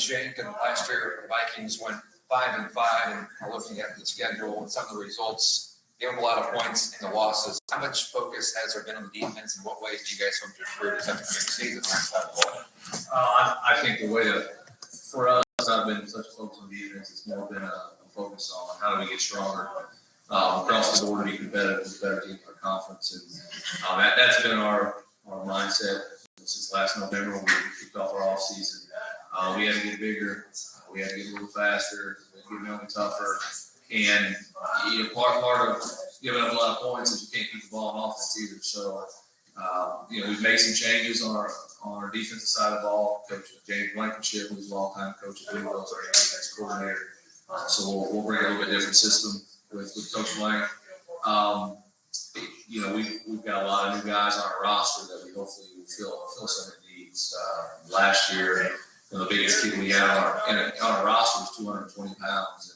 shape. And last year, the Vikings went 5-5, and looking at the schedule and some of the results, gave them a lot of points in the losses. How much focus has there been on the defense, and what ways do you guys hope to improve this upcoming season? I think the way for us, I've been such a focus on defense. It's more been a focus on how do we get stronger across the board to be competitive with better teams in our conference, and that's been our mindset since last November when we kicked off our off season. We had to get bigger. We had to get a little faster. We had to get a little tougher. And part of giving up a lot of points is you can't keep the ball in offense either. So, we've made some changes on our defensive side of the ball. Coach James Blankenship, who's a long-time coach at Louisville, is our defense coordinator. So we'll bring a little bit different system with Coach Blank. We've got a lot of new guys on our roster that we hopefully will fill some of the needs. Last year, the biggest kid we had on our roster was 220 pounds. And,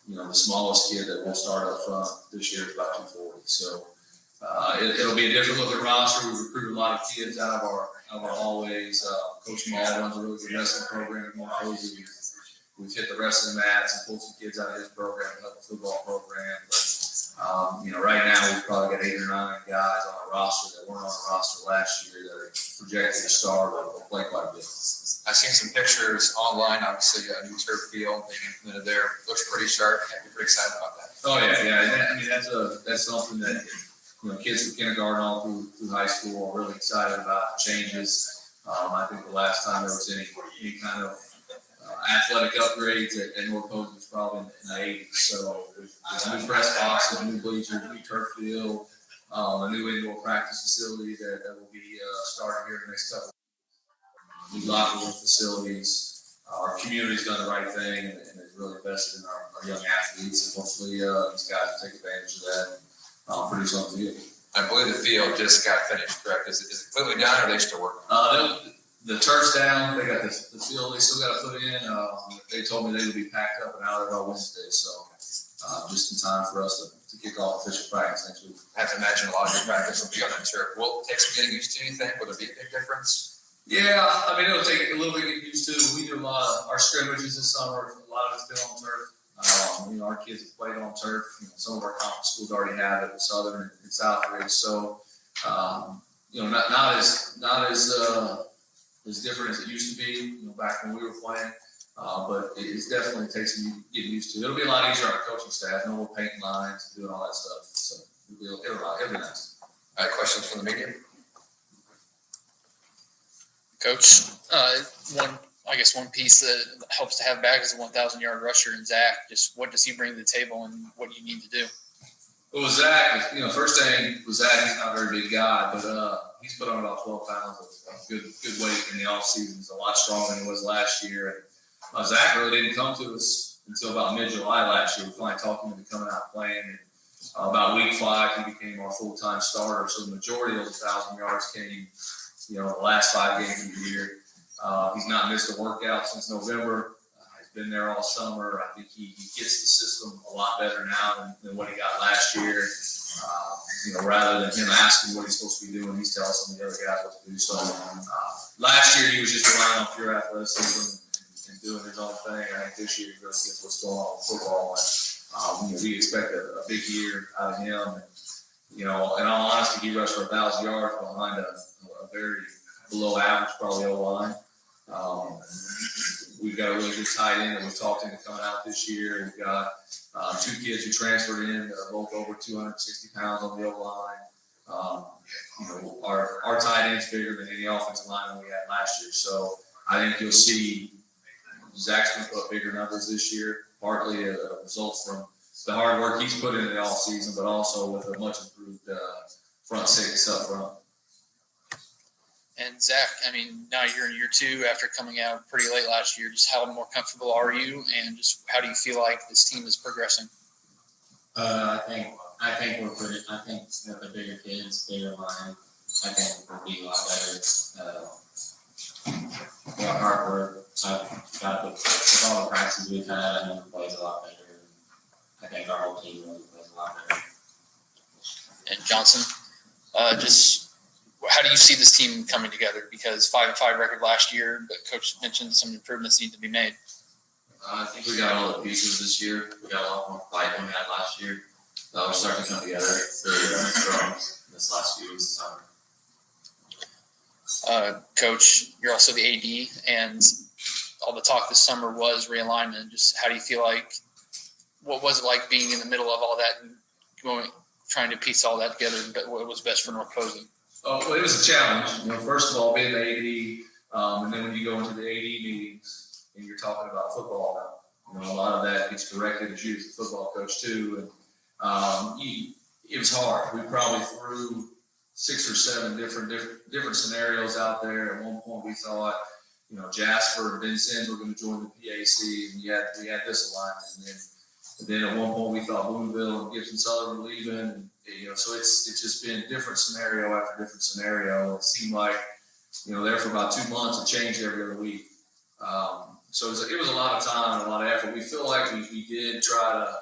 the smallest kid that will start up front this year is about 240. So it'll be a different looking roster. We've recruited a lot of kids out of our hallways. Coach Mall runs a really good wrestling program at Cozy. We've hit the wrestling mats and pulled some kids out of his program and helped the football program. But, right now we've probably got 8 or 9 guys on our roster that weren't on the roster last year that are projected to start or play quite a bit. I've seen some pictures online. Obviously, a new turf field being implemented there. Looks pretty sharp. I'm pretty excited about that. Oh yeah. That's something that kids from kindergarten all through high school are really excited about. Changes. I think the last time there was any kind of athletic upgrades at North Coast was probably in the 80s. So there's new press boxes, new bleachers, new turf field, a new indoor practice facility that will be starting here in the next couple of weeks. New locker room facilities. Our community's done the right thing and has really invested in our young athletes, and hopefully these guys will take advantage of that and produce on the field. I believe the field just got finished, correct? Is it completely done, or are they still working? The turf's down. They got the field. They still got to put in. They told me they would be packed up and out there on Wednesday. So just in time for us to kick off official practice next week. I have to imagine a lot of your practice will be on the turf. Will it take some getting used to? You think? Will there be a big difference? Yeah, it'll take a little bit to get used to. We do a lot of our scrimmages this summer. A lot of it's been on turf. Our kids have played on turf. Some of our conference schools already have it, Southern and Southridge. So, not as different as it used to be, back when we were playing. But it definitely takes some getting used to. It'll be a lot easier on our coaching staff. No more painting lines and doing all that stuff. So it'll be nice. All right, questions from the media? Coach, one piece that helps to have back is a 1,000-yard rusher in Zach. Just what does he bring to the table, and what do you need to do? Well, Zach, first thing with Zach, he's not a very big guy, but he's put on about 12 pounds of good weight in the offseason. He's a lot stronger than he was last year. And Zach really didn't come to us until about mid-July last year. We finally talked him into coming out and playing. And about week 5, he became our full-time starter. So the majority of those 1,000 yards came, the last 5 games of the year. He's not missed a workout since November. He's been there all summer. I think he gets the system a lot better now than what he got last year. Rather than him asking what he's supposed to be doing, he's telling some of the other guys what to do. So last year he was just relying on pure athleticism and doing his own thing. I think this year he really gets what's going on with football. And, we expect a big year out of him. And, in all honesty, he rushed for 1,000 yards behind a very below average, probably O-line. We've got a really good tight end that we've talked into coming out this year. We've got 2 kids who transferred in, both over 260 pounds on the O-line. Our tight end's bigger than any offensive lineman we had last year. So I think you'll see Zach's going to put up bigger numbers this year, partly a result from the hard work he's put in the offseason, but also with a much improved front 6 up front. And Zach, now you're in year 2 after coming out pretty late last year. Just how more comfortable are you, and just how do you feel like this team is progressing? I think we're pretty. I think with the bigger kids, bigger line, I think we'll be a lot better. Our hard work. I've got with all the practices we've had. I think it plays a lot better. I think our whole team really plays a lot better. And Johnson, how do you see this team coming together? Because 5-5 record last year, but coach mentioned some improvements need to be made. I think we got all the pieces this year. We got a lot more fight than we had last year. We're starting to come together really strong this last few weeks of summer. Coach, you're also the AD, and all the talk this summer was realignment. Just how do you feel like? What was it like being in the middle of all that and trying to piece all that together? But what was best for North Posey? Oh, well, it was a challenge. First of all, being the AD, and then when you go into the AD meetings and you're talking about football, a lot of that gets directed at you as the football coach too. And it was hard. We probably threw 6 or 7 different scenarios out there. At one point, we thought, Jasper and Vincennes were going to join the PAC, and we had this alignment. And then at one point, we thought Boonville and Gibson Southern were leaving. And, so it's just been different scenario after different scenario. It seemed like, there for about 2 months, it changed every other week. So it was a lot of time and a lot of effort. We feel like we did try to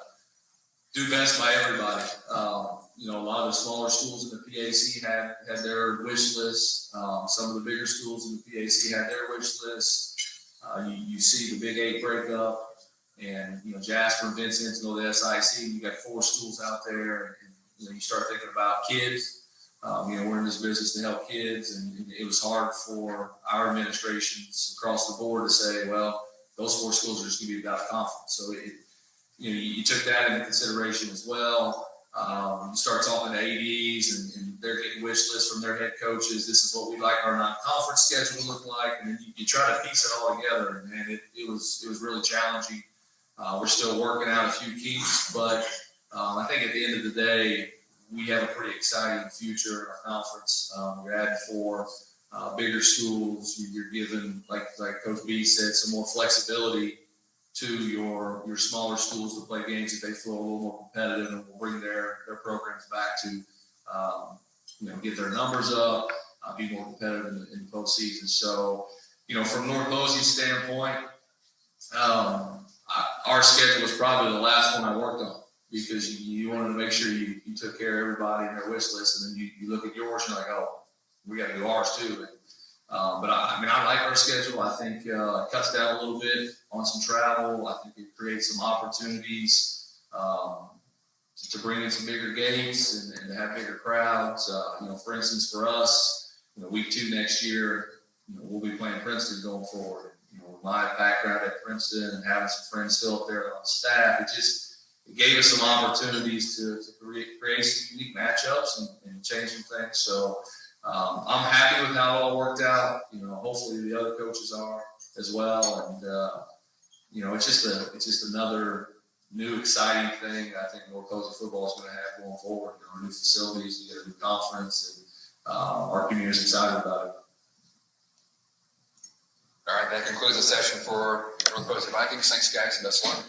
do best by everybody. A lot of the smaller schools in the PAC had their wish list. Some of the bigger schools in the PAC had their wish list. You see the Big 8 breakup, and Jasper and Vincennes go to the SIC. You got 4 schools out there, and you start thinking about kids. We're in this business to help kids, and it was hard for our administrations across the board to say, well, those 4 schools are just going to be about conference. So you took that into consideration as well. You start talking to ADs, and they're getting wish lists from their head coaches. This is what we'd like our non-conference schedule to look like, and then you try to piece it all together. And man, it was really challenging. We're still working out a few kinks, but I think at the end of the day, we have a pretty exciting future in our conference. We're adding 4 bigger schools. You're given, like Coach B said, some more flexibility to your smaller schools to play games if they feel a little more competitive, and will bring their programs back to get their numbers up, be more competitive in the postseason. So, from North Posey's standpoint, our schedule was probably the last one I worked on, because you wanted to make sure you took care of everybody in their wish list, and then you look at yours and you're like, oh, we got to do ours too. But I like our schedule. I think it cuts down a little bit on some travel. I think it creates some opportunities to bring in some bigger games and to have bigger crowds. For instance, for us, week 2 next year, we'll be playing Princeton going forward. My background at Princeton and having some friends still up there on the staff, it gave us some opportunities to create some unique matchups and change some things. So I'm happy with how it all worked out. Hopefully the other coaches are as well. And it's just another new exciting thing I think North Posey football is going to have going forward. New facilities, we get a new conference, and our community is excited about it. All right, that concludes the session for North Posey Vikings. Thanks, guys, and best of luck.